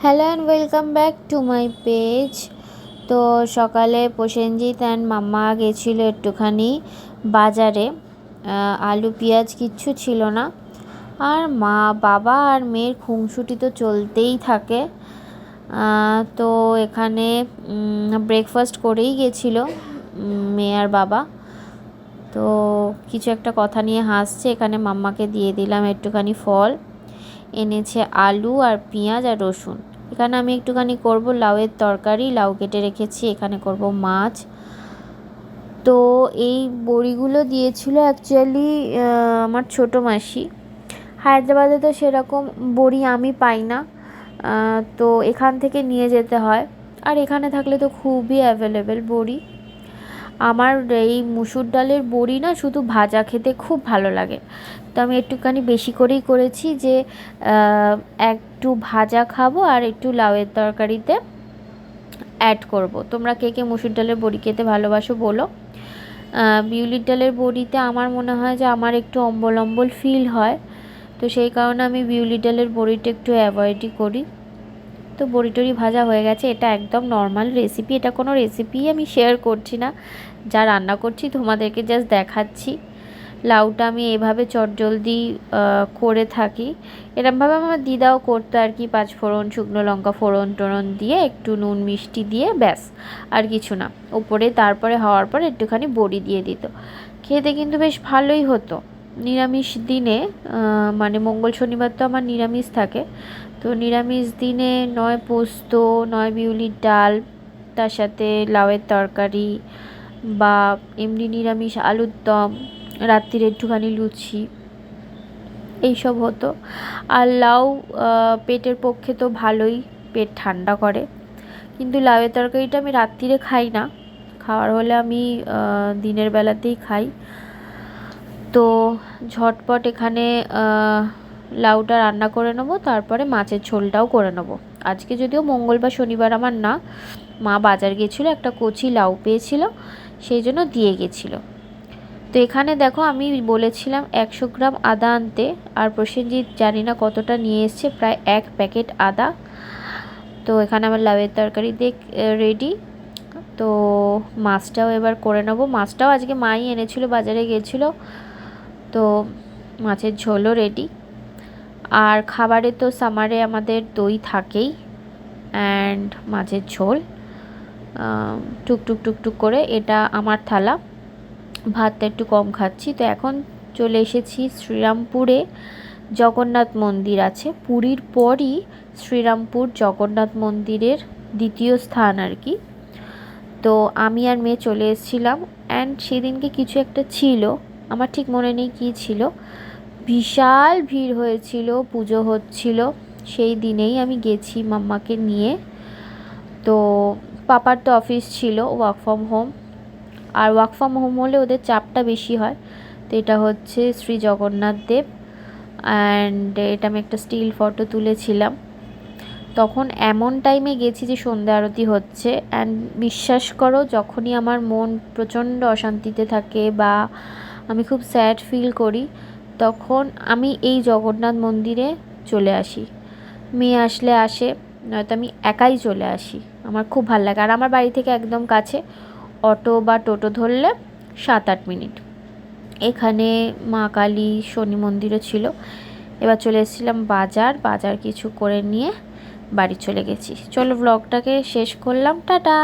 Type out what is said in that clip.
Hello and welcome back to my page. তো সকালে Prosenjit and মাম্মা গেছিলো একটুখানি বাজারে। আলু পেঁয়াজ কিচ্ছু ছিল না, আর মা বাবা আর মেয়ের খুনসুটি তো চলতেই থাকে। তো এখানে ব্রেকফাস্ট করেই গেছিলো মেয়ে আর বাবা। তো কিছু একটা কথা নিয়ে হাসছে। এখানে মাম্মাকে দিয়ে দিলাম একটুখানি ফল, এনেছে আলু আর পেঁয়াজ আর রসুন। এখানে আমি একটুখানি করব লাউয়ের তরকারি, লাউ কেটে রেখেছি। এখানে করব মাছ। তো এই বড়িগুলো দিয়েছিল অ্যাকচুয়ালি আমার ছোটো মাসি। হায়দ্রাবাদে তো সেরকম বড়ি আমি পাই না, তো এখান থেকে নিয়ে যেতে হয়। আর এখানে থাকলে তো খুবই অ্যাভেলেবেল বড়ি। আমার এই মুসুর ডালের বড়ি না শুধু ভাজা খেতে খুব ভালো লাগে, তো আমি একটুখানি বেশি করেই করেছি যে একটু ভাজা খাবো আর একটু লাউয়ের তরকারিতে অ্যাড করব। তোমরা কে কে মুসুর ডালের বড়ি খেতে ভালোবাসো বলো। বিউলির ডালের বড়িতে আমার মনে হয় যে আমার একটু অম্বল অম্বল ফিল হয়, তো সেই কারণে আমি বিউলির ডালের বড়িটা একটু অ্যাভয়েডই করি। তো বড়ি টড়ি ভাজা হয়ে গেছে। এটা একদম নর্মাল রেসিপি, এটা কোনো রেসিপি আমি শেয়ার করছি না, যা রান্না করছি তোমাদেরকে জাস্ট দেখাচ্ছি। লাউটা আমি এভাবে চটজলদি করে থাকি, এরমভাবে আমার দিদাও করতো আর কি। 5 ফোড়ন, শুকনো লঙ্কা ফোড়ন টোড়ন দিয়ে একটু নুন মিষ্টি দিয়ে ব্যাস, আর কিছু না। উপরে তারপরে হওয়ার পর একটুখানি বড়ি দিয়ে দিত। খেতে কিন্তু বেশ ভালোই হতো নিরামিষ দিনে। মানে মঙ্গল শনিবার তো আমার নিরামিষ থাকে, তো নিরামিষ দিনে নয় পোস্ত, নয় বিউলির ডাল, তার সাথে লাউয়ের তরকারি, বা এমনি নিরামিষ আলুর দম, রাত্রির একটুখানি লুচি, এইসব হতো। আর লাউ পেটের পক্ষে তো ভালোই, পেট ঠান্ডা করে। কিন্তু লাউয়ের তরকারিটা আমি রাত্রিরে খাই না, খাওয়ার হলে আমি দিনের বেলাতেই খাই। তো ঝটপট এখানে লাউটা রান্না করে নেবো, তারপরে মাছের ঝোলটাও করে নেবো। আজকে যদিও মঙ্গলবার শনিবার আমার না, মা বাজার গেছিলো, একটা কচি লাউ পেয়েছিল, সেই জন্য দিয়ে গেছিলো। তো এখানে দেখো আমি বলেছিলাম 100 গ্রাম আদা আনতে, আর প্রসেনজিৎ জানি না কতটা নিয়ে এসছে, প্রায় 1 প্যাকেট আদা। তো এখানে আমার লাউয়ের তরকারি দিয়ে রেডি। তো মাছটাও এবার করে নেবো। মাছটাও আজকে মাই এনেছিল, বাজারে গেছিলো, তো মাছের ঝোলও রেডি। আর খাবারে তো সামারে আমাদের দই থাকেই, অ্যান্ড মাছের ঝোল টুকটুক টুকটুক করে। এটা আমার থালা, ভাতটা একটু কম খাচ্ছি। তো এখন চলে এসেছি শ্রীরামপুরে, জগন্নাথ মন্দির আছে। পুরীর পরই শ্রীরামপুর জগন্নাথ মন্দিরের দ্বিতীয় স্থান আর কি। তো আমি আর মেয়ে চলে এসেছিলাম, অ্যান্ড সেদিনকে কিছু একটা ছিল, আমার ঠিক মনে নেই কী ছিল। বিশাল ভিড় হয়েছিল, পুজো হচ্ছিল সেই দিনেই আমি গেছি মাম্মাকে নিয়ে। তো পাপার তো অফিস ছিল, ওয়ার্ক ফ্রম হোম, আর ওয়ার্ক ফ্রম হোম হলে ওদের চাপটা বেশি হয়। তো এটা হচ্ছে শ্রী জগন্নাথ দেব, অ্যান্ড এটা আমি একটা স্টিল ফটো তুলেছিলাম। তখন এমন টাইমে গেছি যে সন্ধ্যা আরতি হচ্ছে, অ্যান্ড বিশ্বাস করো যখনই আমার মন প্রচণ্ড অশান্তিতে থাকে বা আমি খুব স্যাড ফিল করি, তখন আমি এই জগন্নাথ মন্দিরে চলে আসি। মেয়ে আসলে আসে, নয়তো আমি একাই চলে আসি। আমার খুব ভালো লাগে, আর আমার বাড়ি থেকে একদম কাছে, অটো বা টোটো ধরলে 7-8 মিনিট। এখানে মা কালী শনি মন্দিরও ছিল। এবার চলে এসেছিলাম বাজার কিছু করে নিয়ে বাড়ি চলে গেছি। চলো ব্লগটাকে শেষ করলাম, টাটা।